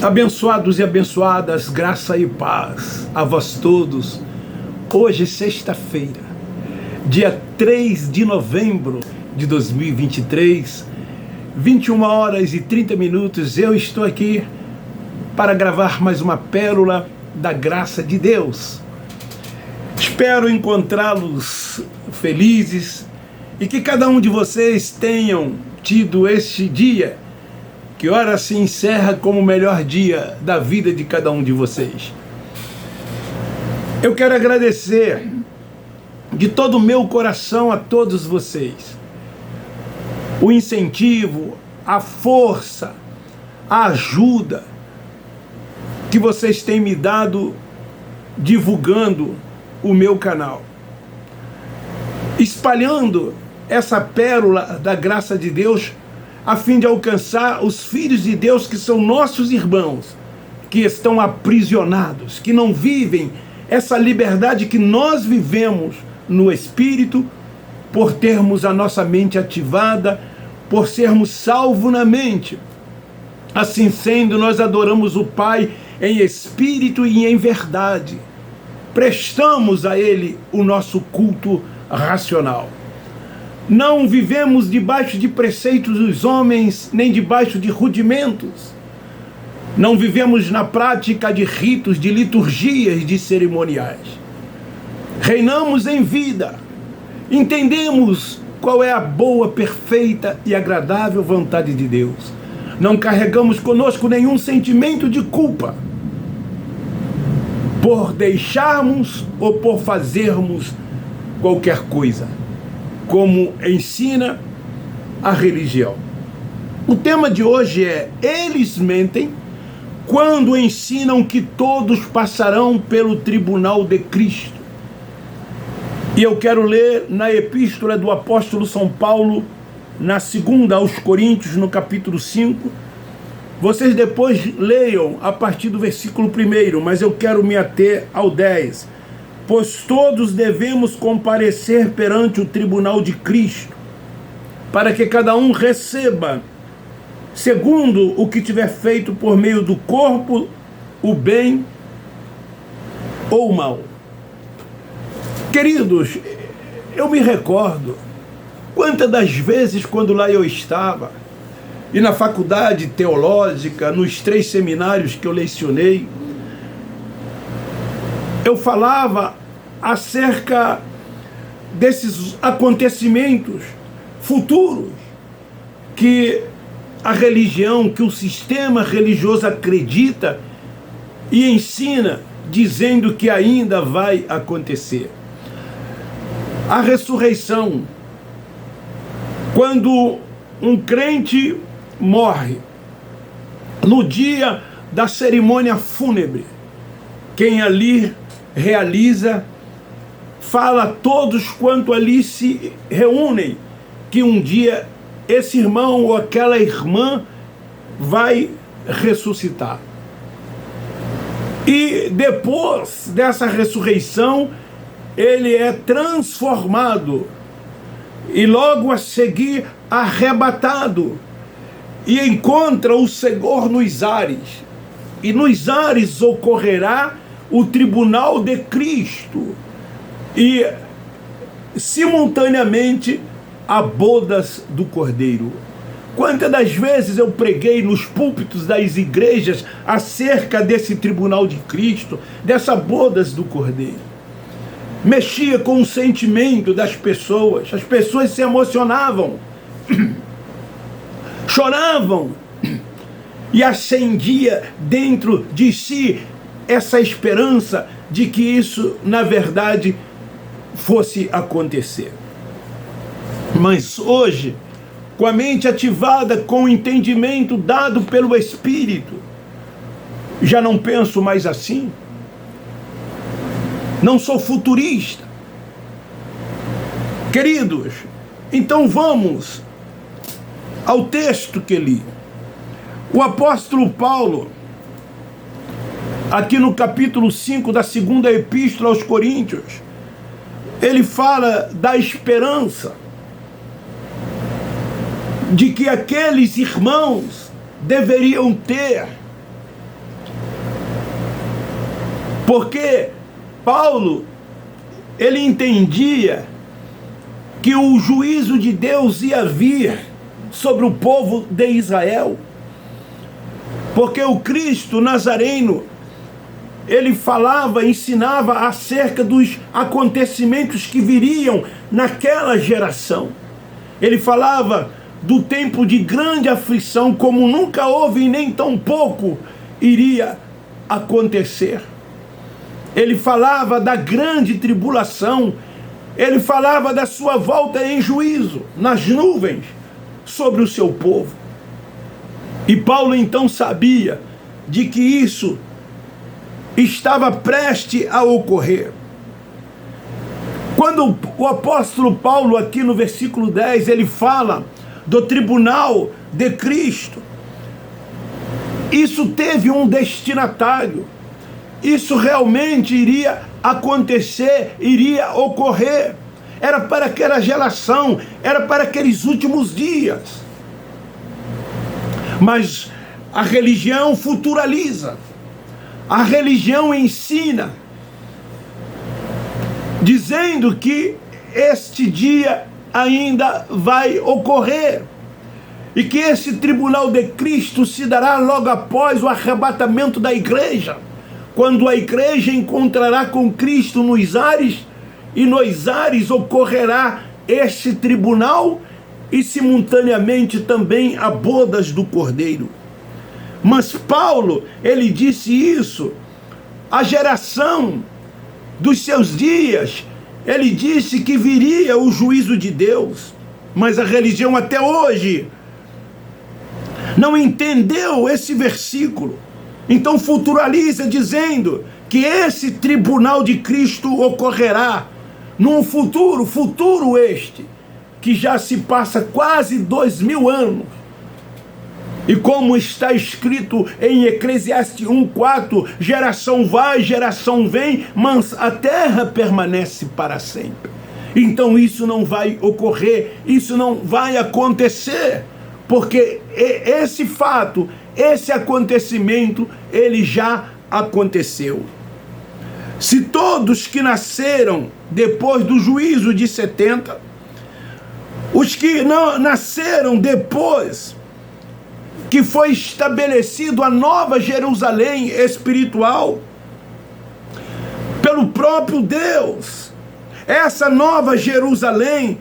Abençoados e abençoadas, graça e paz a vós todos. Hoje, sexta-feira, dia 3 de novembro de 2023, 21 horas e 30 minutos, eu estou aqui para gravar mais uma pérola da graça de Deus. Espero encontrá-los felizes e que cada um de vocês tenham tido este dia, que ora se encerra como o melhor dia da vida de cada um de vocês. Eu quero agradecer de todo o meu coração a todos vocês o incentivo, a força, a ajuda que vocês têm me dado divulgando o meu canal, espalhando essa pérola da graça de Deus, a fim de alcançar os filhos de Deus que são nossos irmãos, que estão aprisionados, que não vivem essa liberdade que nós vivemos no Espírito, por termos a nossa mente ativada, por sermos salvos na mente. Assim sendo, nós adoramos o Pai em espírito e em verdade. Prestamos a Ele o nosso culto racional. Não vivemos debaixo de preceitos dos homens, nem debaixo de rudimentos. Não vivemos na prática de ritos, de liturgias, de cerimoniais. Reinamos em vida. Entendemos qual é a boa, perfeita e agradável vontade de Deus. Não carregamos conosco nenhum sentimento de culpa por deixarmos ou por fazermos qualquer coisa, como ensina a religião. O tema de hoje é: eles mentem quando ensinam que todos passarão pelo tribunal de Cristo. E eu quero ler na epístola do apóstolo São Paulo, na segunda aos Coríntios, no capítulo 5. Vocês depois leiam a partir do versículo 1, mas eu quero me ater ao 10. Pois todos devemos comparecer perante o tribunal de Cristo, para que cada um receba, segundo o que tiver feito por meio do corpo, o bem ou o mal. Queridos, eu me recordo quantas das vezes, quando lá eu estava, e na faculdade teológica, nos 3 seminários que eu lecionei, eu falava acerca desses acontecimentos futuros que a religião, que o sistema religioso acredita e ensina, dizendo que ainda vai acontecer. A ressurreição. Quando um crente morre, no dia da cerimônia fúnebre, quem ali realiza, fala a todos quanto ali se reúnem, que um dia esse irmão ou aquela irmã vai ressuscitar. E depois dessa ressurreição, ele é transformado e logo a seguir arrebatado e encontra o Senhor nos ares. E nos ares ocorrerá o tribunal de Cristo e simultaneamente a bodas do Cordeiro. Quantas das vezes eu preguei nos púlpitos das igrejas acerca desse tribunal de Cristo, dessa bodas do Cordeiro. Mexia com o sentimento das pessoas, as pessoas se emocionavam, choravam, e acendia dentro de si essa esperança de que isso, na verdade, fosse acontecer. Mas hoje, com a mente ativada, com o entendimento dado pelo Espírito, já não penso mais assim. Não sou futurista. Queridos, então vamos ao texto que li. O apóstolo Paulo, aqui no capítulo 5 da segunda epístola aos Coríntios, ele fala da esperança de que aqueles irmãos deveriam ter Porque Paulo, ele entendia que o juízo de Deus ia vir sobre o povo de Israel. Porque o Cristo Nazareno, ele falava, ensinava acerca dos acontecimentos que viriam naquela geração. Ele falava do tempo de grande aflição, como nunca houve e nem tão pouco iria acontecer. Ele falava da grande tribulação, ele falava da sua volta em juízo, nas nuvens, sobre o seu povo. E Paulo então sabia de que isso estava prestes a ocorrer. Quando o apóstolo Paulo, aqui no versículo 10, ele fala do tribunal de Cristo, isso teve um destinatário. Isso realmente iria acontecer, iria ocorrer. Era para aquela geração, era para aqueles últimos dias. Mas a religião futuraliza. A religião ensina, dizendo que este dia ainda vai ocorrer. E que esse tribunal de Cristo se dará logo após o arrebatamento da igreja, quando a igreja encontrará com Cristo nos ares, e nos ares ocorrerá este tribunal e simultaneamente também a bodas do Cordeiro. Mas Paulo, ele disse isso, a geração dos seus dias, ele disse que viria o juízo de Deus, mas a religião até hoje não entendeu esse versículo. Então futuraliza dizendo que esse tribunal de Cristo ocorrerá num futuro este, que já se passa quase 2000 anos. E como está escrito em Eclesiastes 1:4, geração vai, geração vem, mas a terra permanece para sempre. Então isso não vai ocorrer, isso não vai acontecer, porque esse fato, esse acontecimento, ele já aconteceu. Se todos que nasceram depois do juízo de 70, os que não nasceram depois que foi estabelecido a nova Jerusalém espiritual pelo próprio Deus, essa nova Jerusalém,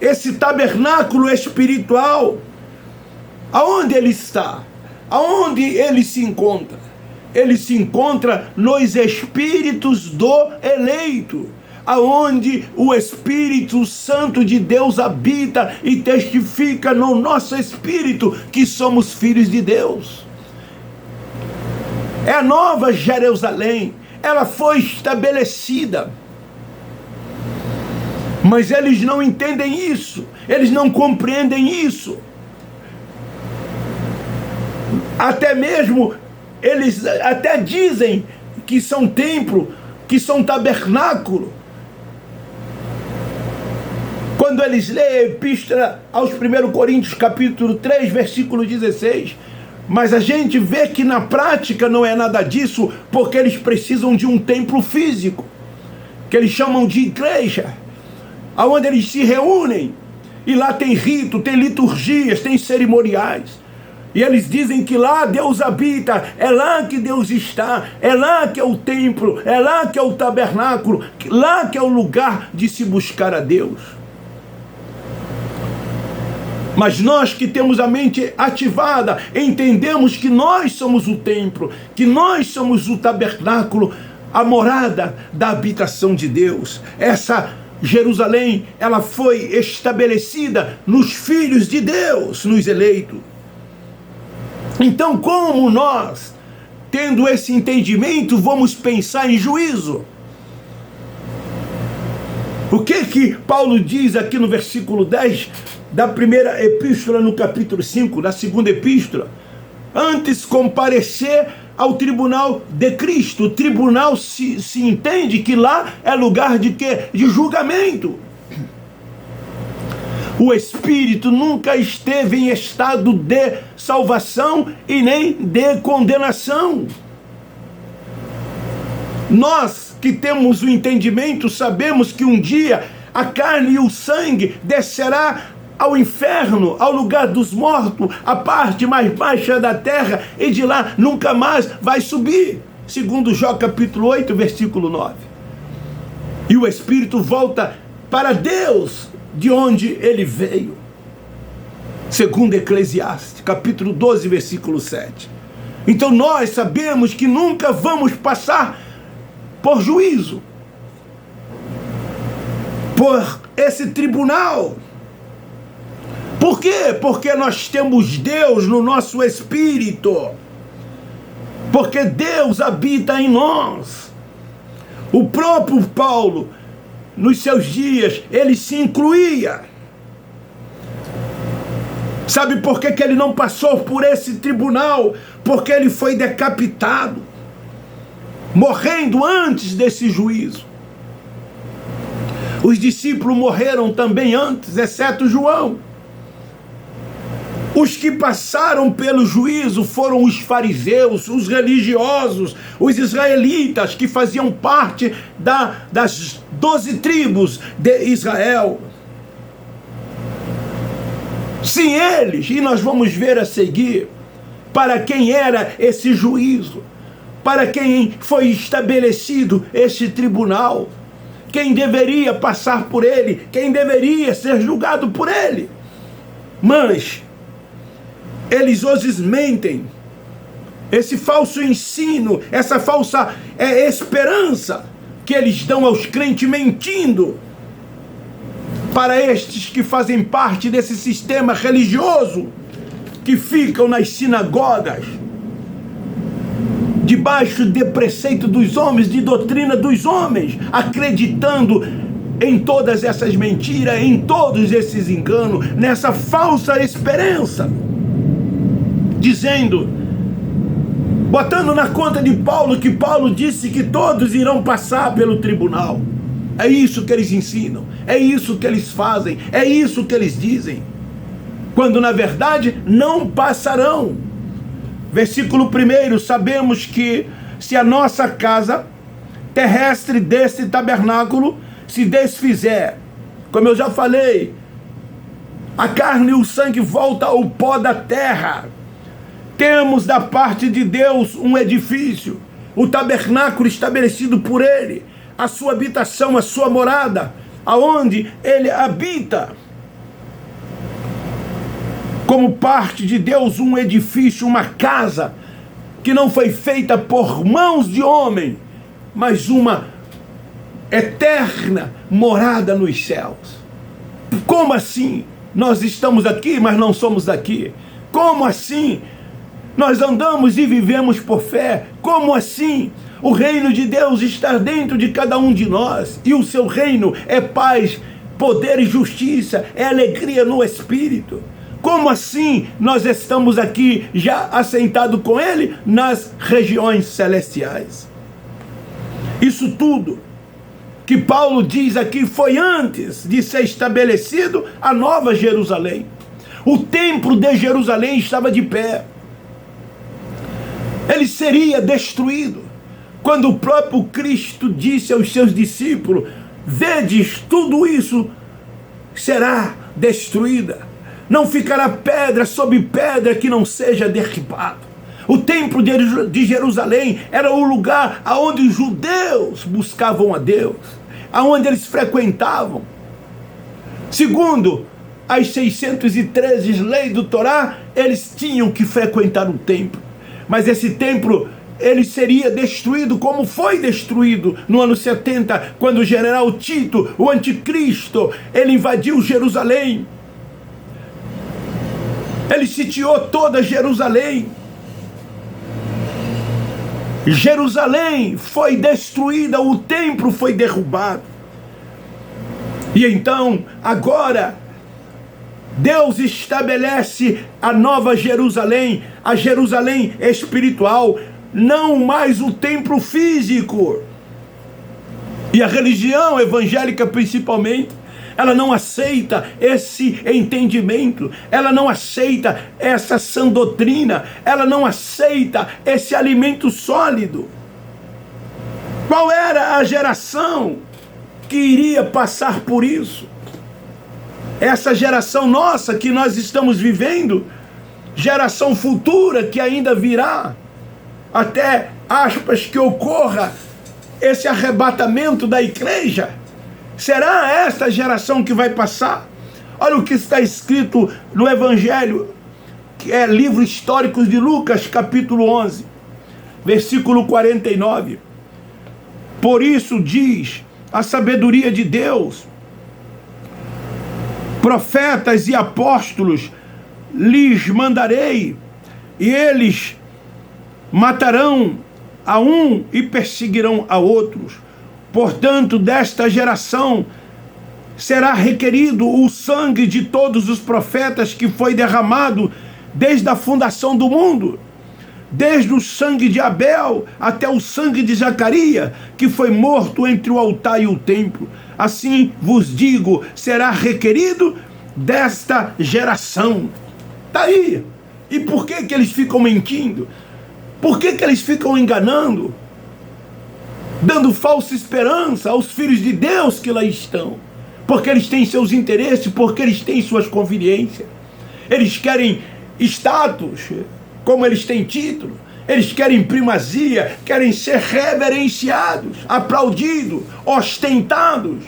esse tabernáculo espiritual, aonde ele está? Aonde ele se encontra? Ele se encontra nos espíritos do eleito, aonde o Espírito Santo de Deus habita e testifica no nosso espírito que somos filhos de Deus. É a nova Jerusalém, ela foi estabelecida. Mas eles não entendem isso, eles não compreendem isso. Até mesmo, eles até dizem que são templo, que são tabernáculo. Quando eles leem a epístola aos 1 Coríntios, capítulo 3, versículo 16, mas a gente vê que na prática não é nada disso, porque eles precisam de um templo físico, que eles chamam de igreja, aonde eles se reúnem, e lá tem rito, tem liturgias, tem cerimoniais. E eles dizem que lá Deus habita, é lá que Deus está, é lá que é o templo, é lá que é o tabernáculo, lá que é o lugar de se buscar a Deus. Mas nós que temos a mente ativada, entendemos que nós somos o templo, que nós somos o tabernáculo, a morada da habitação de Deus. Essa Jerusalém, ela foi estabelecida nos filhos de Deus, nos eleitos. Então, como nós, tendo esse entendimento, vamos pensar em juízo? O que Paulo diz aqui no versículo 10 da primeira epístola, no capítulo 5, da segunda epístola? Antes comparecer ao tribunal de Cristo. O tribunal se entende que lá é lugar de quê? De julgamento. O Espírito nunca esteve em estado de salvação e nem de condenação. Nós que temos o entendimento, sabemos que um dia a carne e o sangue descerá ao inferno, ao lugar dos mortos, a parte mais baixa da terra, e de lá nunca mais vai subir. Segundo Jó capítulo 8, versículo 9. E o Espírito volta para Deus, de onde ele veio. Segundo Eclesiastes, capítulo 12, versículo 7. Então nós sabemos que nunca vamos passar por juízo, por esse tribunal. Por quê? Porque nós temos Deus no nosso espírito. Porque Deus habita em nós. O próprio Paulo, nos seus dias, ele se incluía. Sabe por que ele não passou por esse tribunal? Porque ele foi decapitado, morrendo antes desse juízo. Os discípulos morreram também antes, exceto João. Os que passaram pelo juízo foram os fariseus, os religiosos, os israelitas, que faziam parte das 12 tribos de Israel. Sim, eles, e nós vamos ver a seguir, para quem era esse juízo, para quem foi estabelecido esse tribunal, quem deveria passar por ele, quem deveria ser julgado por ele. Mas eles os mentem, esse falso ensino, essa falsa esperança que eles dão aos crentes, mentindo para estes que fazem parte desse sistema religioso, que ficam nas sinagogas, debaixo de preceito dos homens, de doutrina dos homens, acreditando em todas essas mentiras, em todos esses enganos, nessa falsa esperança, dizendo, botando na conta de Paulo, que Paulo disse que todos irão passar pelo tribunal. É isso que eles ensinam, é isso que eles fazem, é isso que eles dizem, quando na verdade não passarão. Versículo 1, sabemos que se a nossa casa terrestre desse tabernáculo se desfizer, como eu já falei, a carne e o sangue voltam ao pó da terra. Temos da parte de Deus um edifício, o tabernáculo estabelecido por ele, a sua habitação, a sua morada, aonde ele habita. Como parte de Deus, um edifício, uma casa, que não foi feita por mãos de homem, mas uma eterna morada nos céus. Como assim? Nós estamos aqui, mas não somos daqui. Como assim? Nós andamos e vivemos por fé. Como assim? O reino de Deus está dentro de cada um de nós. E o seu reino é paz, poder e justiça, é alegria no Espírito. Como assim nós estamos aqui já assentados com ele nas regiões celestiais? Isso tudo que Paulo diz aqui foi antes de ser estabelecido a Nova Jerusalém. O templo de Jerusalém estava de pé. Ele seria destruído. Quando o próprio Cristo disse aos seus discípulos, vedes, tudo isso será destruída. Não ficará pedra sobre pedra que não seja derribado. O templo de Jerusalém era o lugar onde os judeus buscavam a Deus, aonde eles frequentavam. Segundo as 613 leis do Torá, eles tinham que frequentar o templo. Mas esse templo, ele seria destruído como foi destruído no ano 70, quando o general Tito, o anticristo, ele invadiu Jerusalém. Ele sitiou toda Jerusalém. Jerusalém foi destruída, o templo foi derrubado. E então, agora, Deus estabelece a nova Jerusalém, a Jerusalém espiritual, não mais o templo físico. E a religião evangélica, principalmente, ela não aceita esse entendimento, ela não aceita essa sã doutrina, ela não aceita esse alimento sólido. Qual era a geração que iria passar por isso? Essa geração nossa que nós estamos vivendo, geração futura que ainda virá, até, aspas, que ocorra esse arrebatamento da igreja. Será esta geração que vai passar? Olha o que está escrito no Evangelho, que é livro histórico de Lucas, capítulo 11, versículo 49. Por isso diz a sabedoria de Deus: profetas e apóstolos lhes mandarei, e eles matarão a um e perseguirão a outros. Portanto, desta geração será requerido o sangue de todos os profetas que foi derramado desde a fundação do mundo, desde o sangue de Abel até o sangue de Zacarias, que foi morto entre o altar e o templo. Assim vos digo, será requerido desta geração. Está aí. E por que que eles ficam mentindo? Por que que eles ficam enganando? Dando falsa esperança aos filhos de Deus que lá estão. Porque eles têm seus interesses, porque eles têm suas conveniências. Eles querem status, como eles têm título. Eles querem primazia, querem ser reverenciados, aplaudidos, ostentados.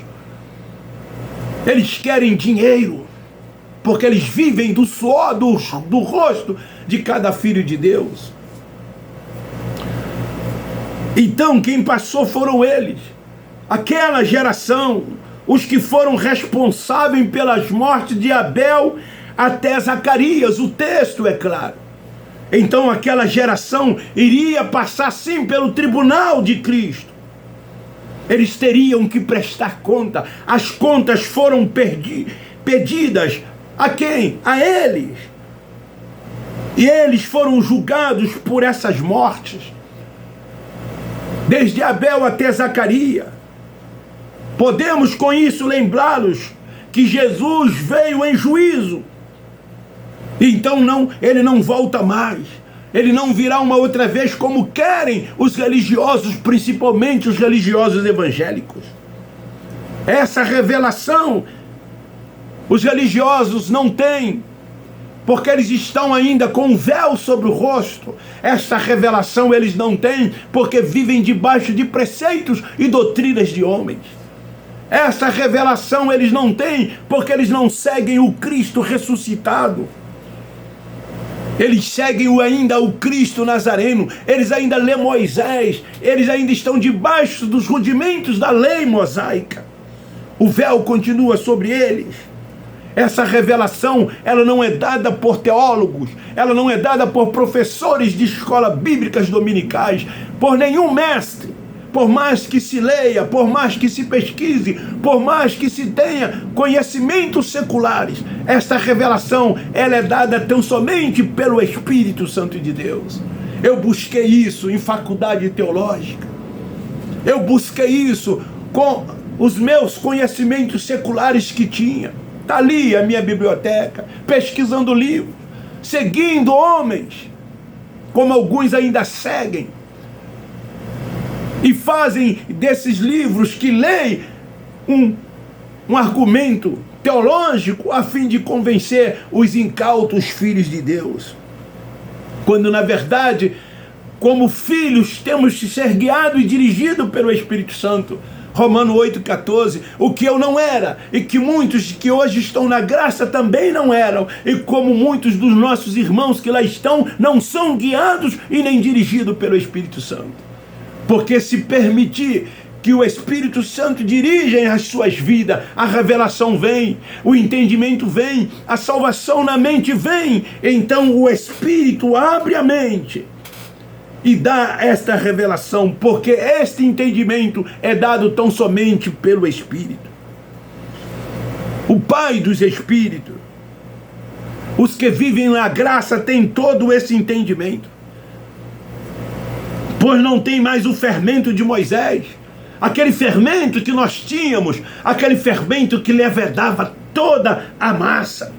Eles querem dinheiro, porque eles vivem do suor do rosto de cada filho de Deus. Então quem passou foram eles, aquela geração, os que foram responsáveis pelas mortes de Abel até Zacarias. O texto é claro. Então aquela geração iria passar sim pelo tribunal de Cristo. Eles teriam que prestar conta. As contas foram pedidas a quem? A eles. E eles foram julgados por essas mortes, desde Abel até Zacarias. Podemos com isso lembrá-los que Jesus veio em juízo. Então ele não volta mais. Ele não virá uma outra vez como querem os religiosos, principalmente os religiosos evangélicos. Essa revelação os religiosos não têm, porque eles estão ainda com um véu sobre o rosto. Essa revelação eles não têm, porque vivem debaixo de preceitos e doutrinas de homens. Essa revelação eles não têm, porque eles não seguem o Cristo ressuscitado. Eles seguem ainda o Cristo Nazareno. Eles ainda lêem Moisés. Eles ainda estão debaixo dos rudimentos da lei mosaica. O véu continua sobre eles. Essa revelação, ela não é dada por teólogos, ela não é dada por professores de escolas bíblicas dominicais, por nenhum mestre. Por mais que se leia, por mais que se pesquise, por mais que se tenha conhecimentos seculares, esta revelação, ela é dada tão somente pelo Espírito Santo de Deus. Eu busquei isso em faculdade teológica. Eu busquei isso com os meus conhecimentos seculares que tinha. Está ali a minha biblioteca, pesquisando livros, seguindo homens, como alguns ainda seguem, e fazem desses livros que leem um argumento teológico a fim de convencer os incautos filhos de Deus. Quando na verdade, como filhos, temos que ser guiados e dirigidos pelo Espírito Santo. Romanos 8,14, o que eu não era, e que muitos que hoje estão na graça também não eram, e como muitos dos nossos irmãos que lá estão, não são guiados e nem dirigidos pelo Espírito Santo. Porque se permitir que o Espírito Santo dirija as suas vidas, a revelação vem, o entendimento vem, a salvação na mente vem, então o Espírito abre a mente e dá esta revelação, porque este entendimento é dado tão somente pelo Espírito. O Pai dos Espíritos, os que vivem na graça têm todo esse entendimento, pois não tem mais o fermento de Moisés, aquele fermento que nós tínhamos, aquele fermento que levedava toda a massa,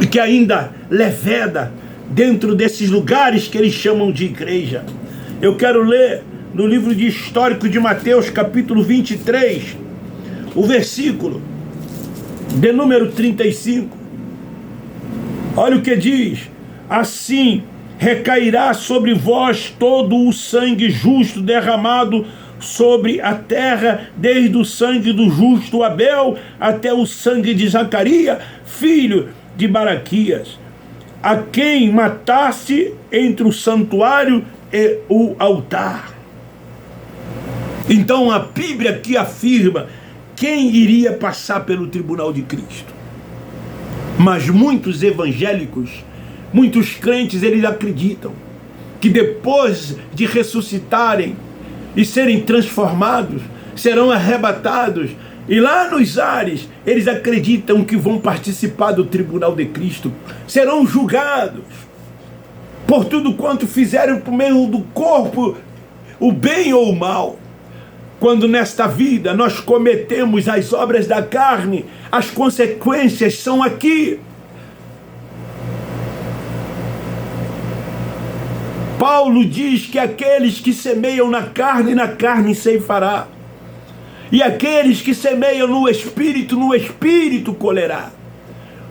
e que ainda leveda dentro desses lugares que eles chamam de igreja. Eu quero ler no livro de Histórico de Mateus, capítulo 23, o versículo de número 35. Olha o que diz: assim recairá sobre vós todo o sangue justo derramado sobre a terra, desde o sangue do justo Abel até o sangue de Zacarias, filho de Baraquias, a quem mataste entre o santuário e o altar. Então a Bíblia aqui afirma quem iria passar pelo tribunal de Cristo. Mas muitos evangélicos, muitos crentes, eles acreditam que depois de ressuscitarem e serem transformados, serão arrebatados, e lá nos ares eles acreditam que vão participar do tribunal de Cristo, serão julgados por tudo quanto fizeram por meio do corpo, o bem ou o mal. Quando nesta vida nós cometemos as obras da carne, as consequências são aqui. Paulo diz que aqueles que semeiam na carne ceifará. E aqueles que semeiam no espírito colherá.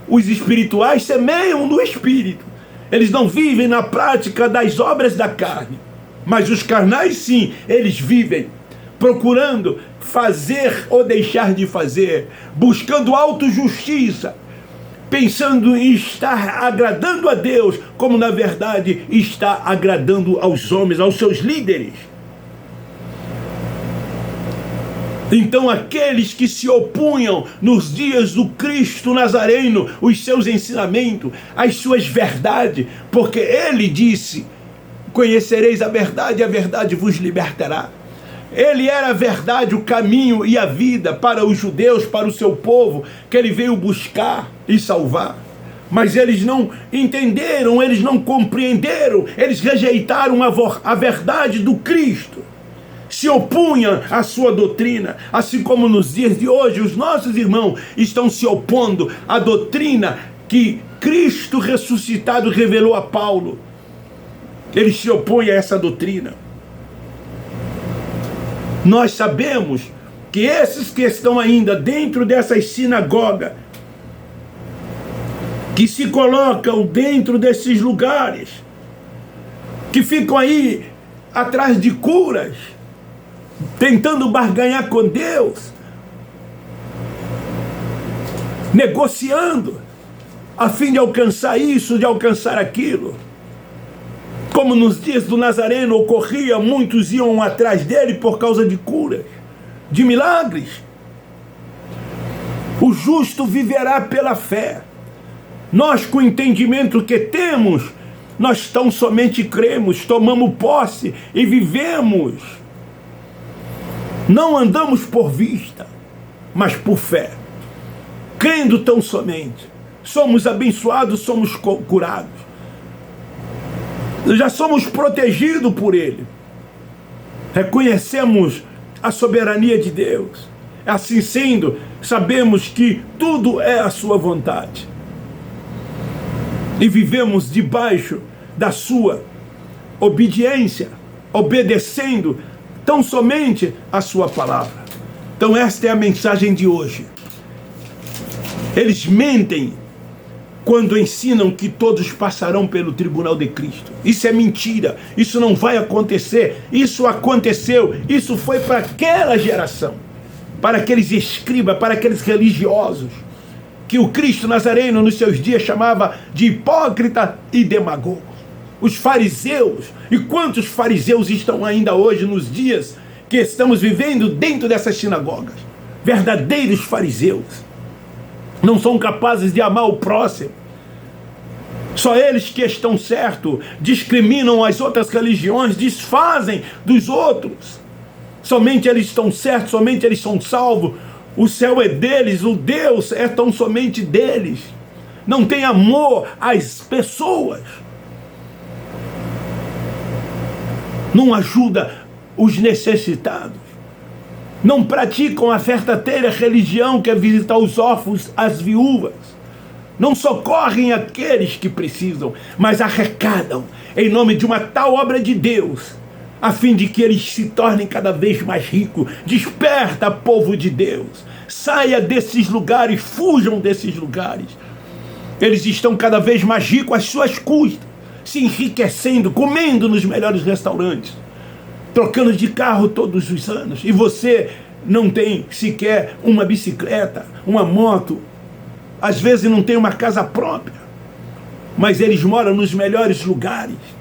Os espirituais semeiam no espírito. Eles não vivem na prática das obras da carne. Mas os carnais sim, eles vivem procurando fazer ou deixar de fazer, buscando autojustiça, pensando em estar agradando a Deus, como na verdade está agradando aos homens, aos seus líderes. Então aqueles que se opunham nos dias do Cristo Nazareno, os seus ensinamentos, as suas verdades, porque ele disse: conhecereis a verdade vos libertará. Ele era a verdade, o caminho e a vida para os judeus, para o seu povo, que ele veio buscar e salvar. Mas eles não entenderam, eles não compreenderam, eles rejeitaram a verdade do Cristo. Se opunham à sua doutrina, assim como nos dias de hoje os nossos irmãos estão se opondo à doutrina que Cristo ressuscitado revelou a Paulo. Eles se opõem a essa doutrina. Nós sabemos que esses que estão ainda dentro dessas sinagogas, que se colocam dentro desses lugares, que ficam aí atrás de curas, tentando barganhar com Deus, negociando, a fim de alcançar isso, de alcançar aquilo. Como nos dias do Nazareno ocorria, muitos iam atrás dele por causa de curas, de milagres. O justo viverá pela fé. Nós, com o entendimento que temos, nós tão somente cremos, tomamos posse e vivemos. Não andamos por vista, mas por fé. Crendo tão somente. Somos abençoados, somos curados. Já somos protegidos por Ele. Reconhecemos a soberania de Deus. Assim sendo, sabemos que tudo é a sua vontade. E vivemos debaixo da sua obediência, obedecendo tão somente a sua palavra. Então esta é a mensagem de hoje. Eles mentem quando ensinam que todos passarão pelo tribunal de Cristo. Isso é mentira, isso não vai acontecer, isso aconteceu, isso foi para aquela geração, para aqueles escribas, para aqueles religiosos, que o Cristo Nazareno nos seus dias chamava de hipócrita e demagogo. Os fariseus, e quantos fariseus estão ainda hoje nos dias que estamos vivendo dentro dessas sinagogas? Verdadeiros fariseus. Não são capazes de amar o próximo. Só eles que estão certos, discriminam as outras religiões, desfazem dos outros. Somente eles estão certos, somente eles são salvos. O céu é deles, o Deus é tão somente deles. Não tem amor às pessoas. Não ajuda os necessitados. Não praticam a verdadeira religião, que é visitar os órfãos, as viúvas. Não socorrem aqueles que precisam, mas arrecadam em nome de uma tal obra de Deus. a fim de que eles se tornem cada vez mais ricos. Desperta, povo de Deus. Saia desses lugares, fujam desses lugares. Eles estão cada vez mais ricos às suas custas, se enriquecendo, comendo nos melhores restaurantes, trocando de carro todos os anos. E você não tem sequer uma bicicleta, uma moto, às vezes não tem uma casa própria, mas eles moram nos melhores lugares,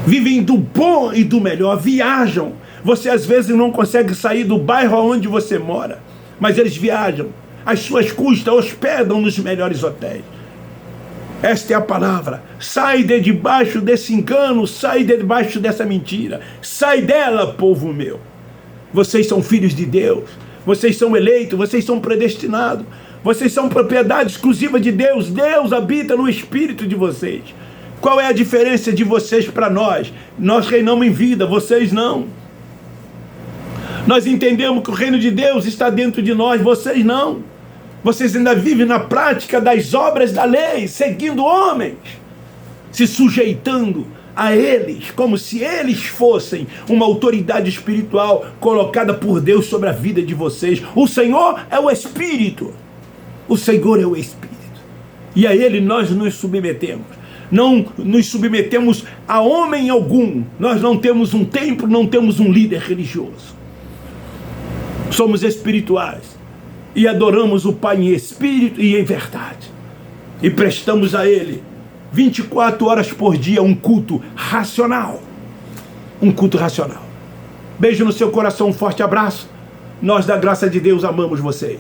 vivem do bom e do melhor, viajam. Você às vezes não consegue sair do bairro onde você mora, mas eles viajam, às suas custas, hospedam nos melhores hotéis. Esta é a palavra. Sai de debaixo desse engano, sai de debaixo dessa mentira, sai dela, povo meu. Vocês são filhos de Deus, vocês são eleitos, vocês são predestinados, vocês são propriedade exclusiva de Deus. Deus habita no espírito de vocês. Qual é a diferença de vocês para nós? Nós reinamos em vida, vocês não. Nós entendemos que o reino de Deus está dentro de nós, vocês não. Vocês ainda vivem na prática das obras da lei, seguindo homens, se sujeitando a eles, como se eles fossem uma autoridade espiritual colocada por Deus sobre a vida de vocês. O Senhor é o Espírito. O Senhor é o Espírito. E a Ele nós nos submetemos. Não nos submetemos a homem algum. Nós não temos um templo, não temos um líder religioso. Somos espirituais. E adoramos o Pai em espírito e em verdade. E prestamos a Ele 24 horas por dia um culto racional. Um culto racional. Beijo no seu coração, um forte abraço. Nós da graça de Deus amamos vocês.